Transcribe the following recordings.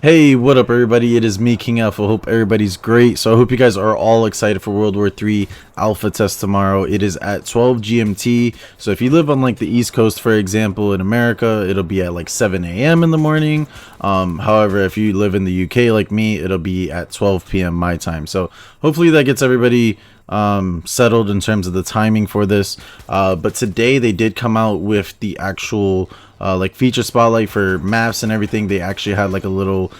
Hey, what up everybody? It is me, KiNGAlpha. Hope everybody's great. So I hope you guys are all excited for World War 3 alpha test tomorrow. It is at 12 GMT. So if you live on like the East Coast, for example, in America, it'll be at like 7 a.m. in the morning. However, if you live in the UK like me, it'll be at 12 p.m. my time. So hopefully that gets everybody settled in terms of the timing for this. But today they did come out with the actual like feature spotlight for maps and everything. They actually had like a little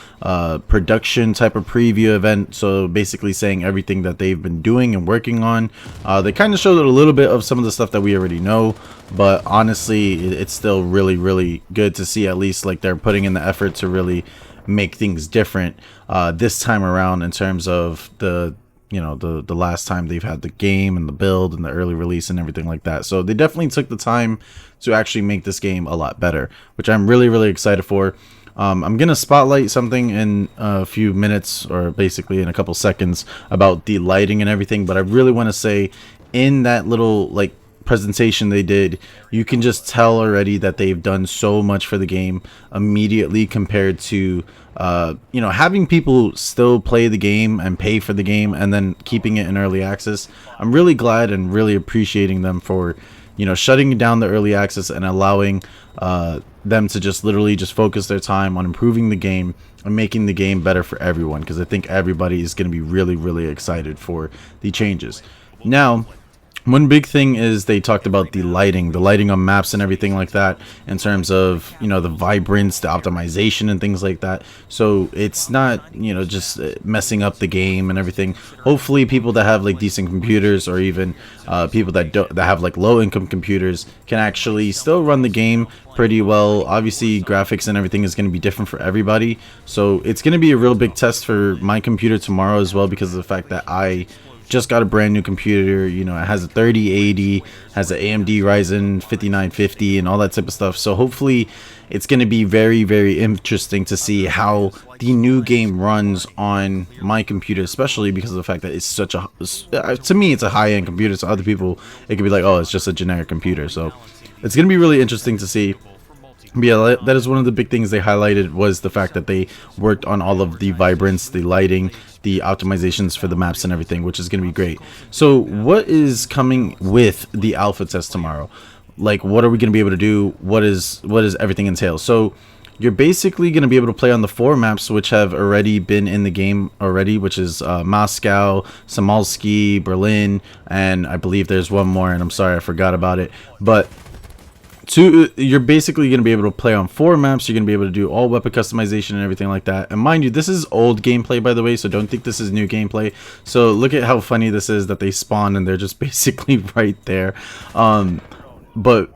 production type of preview event, so basically saying everything that they've been doing and working on. They kind of showed a little bit of some of the stuff that we already know, but honestly it's still really good to see at least like they're putting in the effort to really make things different this time around in terms of the the last time they've had the game and the build and the early release and everything like that. So they definitely took the time to actually make this game a lot better, which I'm really excited for. I'm gonna spotlight something in a few minutes, or basically in a couple seconds, about the lighting and everything, but I really want to say in that little like presentation they did, you can just tell already that they've done so much for the game immediately compared to having people still play the game and pay for the game and then keeping it in early access. I'm really glad and really appreciating them for shutting down the early access and allowing them to just literally just focus their time on improving the game and making the game better for everyone, because I think everybody is going to be really excited for the changes. Now, one big thing is they talked about the lighting on maps and everything like that, in terms of the vibrance, the optimization and things like that, so it's not just messing up the game and everything. Hopefully people that have like decent computers, or even people that have like low income computers, can actually still run the game pretty well. Obviously graphics and everything is going to be different for everybody, so it's going to be a real big test for my computer tomorrow as well, because of the fact that I just got a brand new computer. It has a 3080, has an AMD Ryzen 5950 and all that type of stuff. So hopefully it's going to be very interesting to see how the new game runs on my computer, especially because of the fact that it's such a, to me it's a high-end computer. To other people it could be like, oh, it's just a generic computer. So it's going to be really interesting to see. But yeah, that is one of the big things they highlighted, was the fact that they worked on all of the vibrance, the lighting, the optimizations for the maps and everything, which is going to be great. So what is coming with the alpha test tomorrow? Like, what are we going to be able to do? What is everything entail? So you're basically going to be able to play on the 4 maps which have already been in the game already, which is Moscow, Samalski, Berlin, and I believe there's one more, and I'm sorry I forgot about it. But you're basically going to be able to play on 4 maps. You're going to be able to do all weapon customization and everything like that. And mind you, this is old gameplay, by the way, so don't think this is new gameplay. So look at how funny this is that they spawn and they're just basically right there. But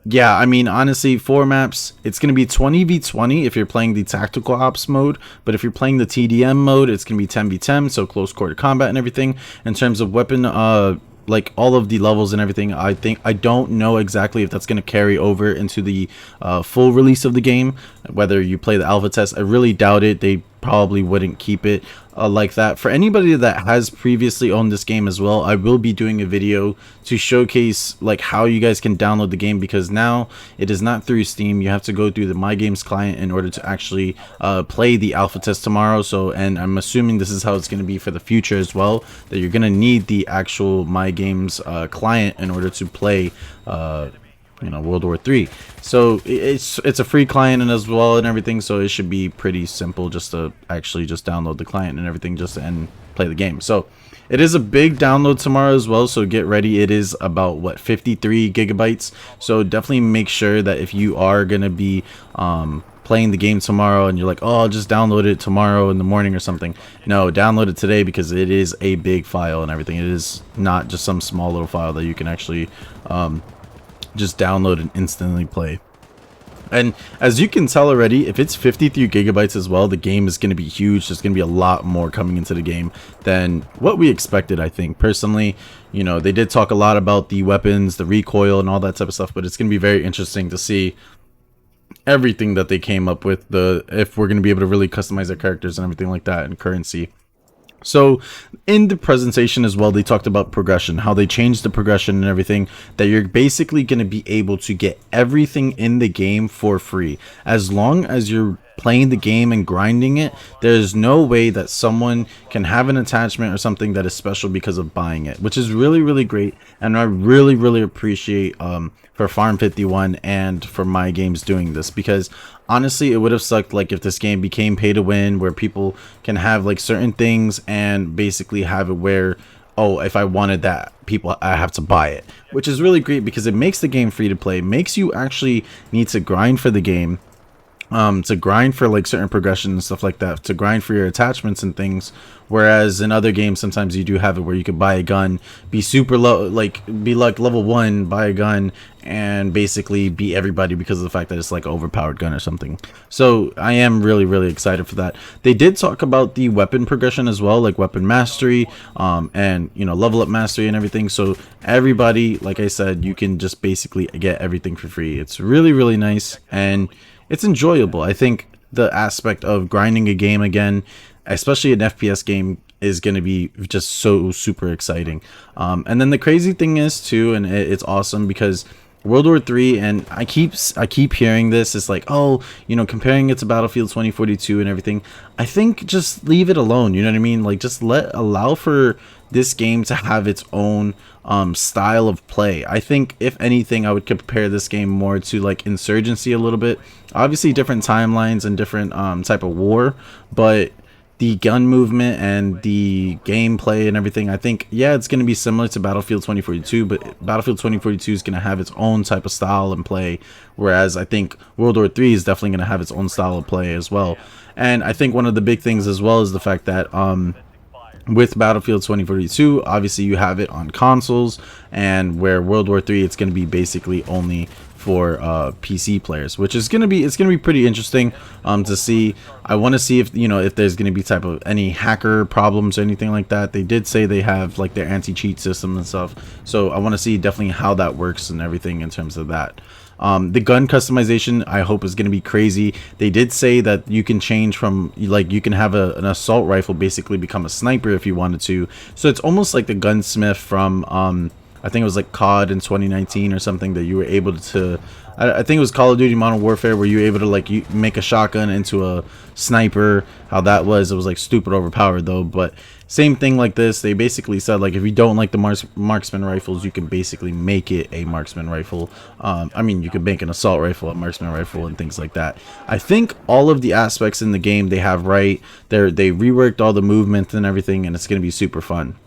yeah, I mean, honestly, 4 maps, it's going to be 20v20 if you're playing the tactical ops mode, but if you're playing the TDM mode, it's going to be 10v10, so close quarter combat and everything. In terms of weapon, like all of the levels and everything, I don't know exactly if that's going to carry over into the full release of the game, whether you play the alpha test. I really doubt it. They probably wouldn't keep it like that. For anybody that has previously owned this game as well, I will be doing a video to showcase like how you guys can download the game, because now it is not through Steam. You have to go through the My Games client in order to actually play the alpha test tomorrow. So, and I'm assuming this is how it's going to be for the future as well, that you're going to need the actual My Games client in order to play World War 3. So it's a free client and as well and everything, so it should be pretty simple just to actually just download the client and everything just and play the game. So it is a big download tomorrow as well, so get ready. It is about, what, 53 gigabytes, so definitely make sure that if you are gonna be playing the game tomorrow and you're like, oh, I'll just download it tomorrow in the morning or something, no, download it today, because it is a big file and everything. It is not just some small little file that you can actually just download and instantly play. And as you can tell already, if it's 53 gigabytes as well, the game is going to be huge. There's going to be a lot more coming into the game than what we expected, I think. Personally, they did talk a lot about the weapons, the recoil, and all that type of stuff, but it's going to be very interesting to see everything that they came up with, if we're going to be able to really customize their characters and everything like that, and currency. So in the presentation as well, they talked about progression, how they changed the progression and everything, that you're basically going to be able to get everything in the game for free, as long as you're playing the game and grinding it, there's no way that someone can have an attachment or something that is special because of buying it, which is really, really great. And I really, really appreciate for Farm 51 and for My Games doing this, because honestly it would have sucked like if this game became pay to win, where people can have like certain things and basically have it where, oh, if I wanted that, people, I have to buy it, which is really great because it makes the game free to play, makes you actually need to grind for the game, to grind for like certain progression and stuff like that, to grind for your attachments and things. Whereas in other games, sometimes you do have it where you could buy a gun, be super low, like be like level 1, buy a gun, and basically beat everybody because of the fact that it's like an overpowered gun or something. So I am really, really excited for that. They did talk about the weapon progression as well, like weapon mastery, and you know, level up mastery and everything. So everybody, like I said, you can just basically get everything for free. It's really, really nice, and it's enjoyable. I think the aspect of grinding a game again, especially an FPS game, is going to be just so super exciting. And then the crazy thing is too, and it's awesome because World War 3, and I keep hearing this, it's like, oh, you know, comparing it to Battlefield 2042 and everything. I think just leave it alone, you know what I mean? Like, just allow for this game to have its own style of play. I think if anything, I would compare this game more to like Insurgency a little bit. Obviously different timelines and different type of war, but the gun movement and the gameplay and everything, I think, yeah, it's going to be similar to Battlefield 2042, but Battlefield 2042 is going to have its own type of style and play, whereas I think World War 3 is definitely going to have its own style of play as well. And I think one of the big things as well is the fact that with Battlefield 2042, obviously you have it on consoles, and where World War 3, it's going to be basically only for PC players, which is gonna be pretty interesting to see. I want to see if, you know, if there's gonna be type of any hacker problems or anything like that. They did say they have like their anti-cheat system and stuff, so I want to see definitely how that works and everything in terms of that. The gun customization, I hope, is going to be crazy. They did say that you can change from, like, you can have an assault rifle basically become a sniper if you wanted to. So it's almost like the gunsmith from I think it was like COD in 2019 or something, that you were able to, I think it was Call of Duty Modern Warfare, where you were able to like you make a shotgun into a sniper. How that was, it was like stupid overpowered though, but same thing like this. They basically said like if you don't like the marksman rifles, you can basically make it a marksman rifle. I mean, you could make an assault rifle a marksman rifle and things like that. I think all of the aspects in the game they have right. They reworked all the movement and everything, and it's going to be super fun.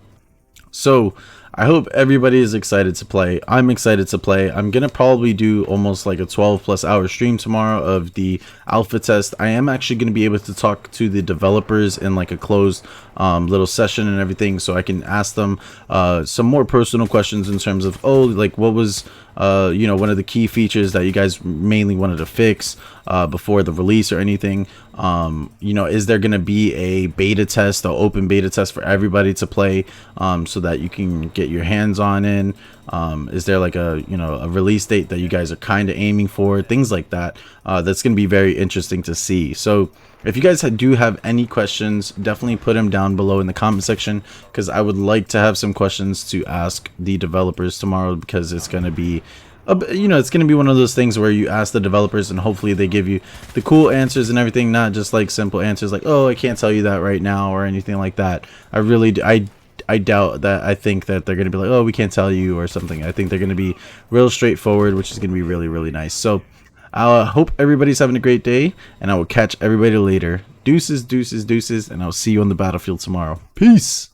So I hope everybody is excited to play. I'm excited to play. I'm gonna probably do almost like a 12+ hour stream tomorrow of the alpha test. I am actually gonna be able to talk to the developers in like a closed little session and everything, so I can ask them some more personal questions in terms of, oh, like what was you know, one of the key features that you guys mainly wanted to fix before the release or anything. You know, is there going to be a beta test, an open beta test for everybody to play, so that you can get your hands on in? Is there like a, you know, a release date that you guys are kind of aiming for? Things like that. That's going to be very interesting to see. So if you guys do have any questions, definitely put them down below in the comment section, because I would like to have some questions to ask the developers tomorrow, because it's going to be, you know, it's going to be one of those things where you ask the developers and hopefully they give you the cool answers and everything, not just like simple answers like, oh, I can't tell you that right now or anything like that. I really do. I doubt that. I think that they're going to be like, oh, we can't tell you or something. I think they're going to be real straightforward, which is going to be really, really nice. So I hope everybody's having a great day, and I will catch everybody later. Deuces, deuces, deuces, and I'll see you on the battlefield tomorrow. Peace.